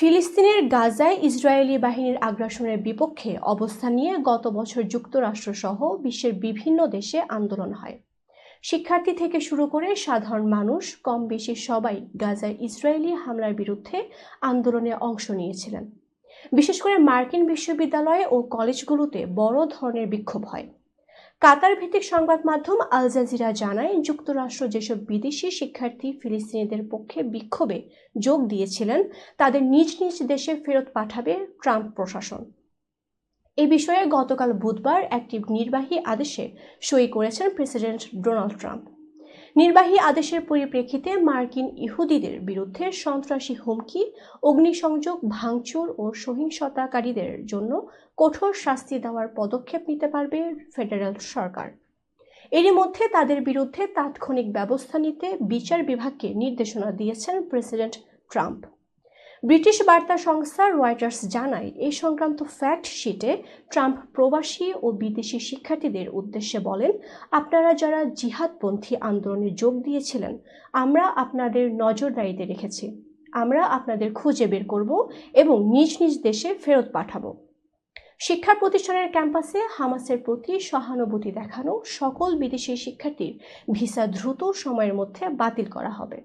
ফিলিস্তিনের গাজায় ইসরায়েলি বাহিনীর আগ্রাসনের বিপক্ষে অবস্থান নিয়ে গত বছর যুক্তরাষ্ট্রসহ বিশ্বের বিভিন্ন দেশে আন্দোলন হয়। শিক্ষার্থী থেকে শুরু করে সাধারণ মানুষ কম বেশি সবাই গাজায় ইসরায়েলি হামলার বিরুদ্ধে আন্দোলনে অংশ নিয়েছিলেন। বিশেষ করে মার্কিন বিশ্ববিদ্যালয় ও কলেজগুলোতে বড় ধরনের বিক্ষোভ হয়। কাতার ভিত্তিক সংবাদ মাধ্যম আল জাজিরা জানায়, যুক্তরাষ্ট্র যেসব বিদেশি শিক্ষার্থী ফিলিস্তিনিদের পক্ষে বিক্ষোভে যোগ দিয়েছিলেন তাদের নিজ নিজ দেশে ফেরত পাঠাবে ট্রাম্প প্রশাসন। এ বিষয়ে গতকাল বুধবার একটি নির্বাহী আদেশে সই করেছেন প্রেসিডেন্ট ডোনাল্ড ট্রাম্প। নির্বাহী আদেশের পরিপ্রেক্ষিতে মার্কিন ইহুদিদের বিরুদ্ধে সন্ত্রাসী হুমকি, অগ্নিসংযোগ, ভাঙচুর ও সহিংসতাকারীদের জন্য কঠোর শাস্তি দেওয়ার পদক্ষেপ নিতে পারবে ফেডারেল সরকার। এরই মধ্যে তাদের বিরুদ্ধে তাৎক্ষণিক ব্যবস্থা নিতে বিচার বিভাগকে নির্দেশনা দিয়েছেন প্রেসিডেন্ট ট্রাম্প। ব্রিটিশ বার্তা সংস্থা রয়টার্স জানায়, এই সংক্রান্ত ফ্যাক্ট শিটে ট্রাম্প প্রবাসী ও বিদেশি শিক্ষার্থীদের উদ্দেশ্যে বলেন, আপনারা যারা জিহাদপন্থী আন্দোলনে যোগ দিয়েছিলেন, আমরা আপনাদের নজরদারিতে রেখেছি। আমরা আপনাদের খুঁজে বের করব এবং নিজ নিজ দেশে ফেরত পাঠাবো। শিক্ষা প্রতিষ্ঠানের ক্যাম্পাসে হামাসের প্রতি সহানুভূতি দেখানো সকল বিদেশি শিক্ষার্থীর ভিসা দ্রুত সময়ের মধ্যে বাতিল করা হবে।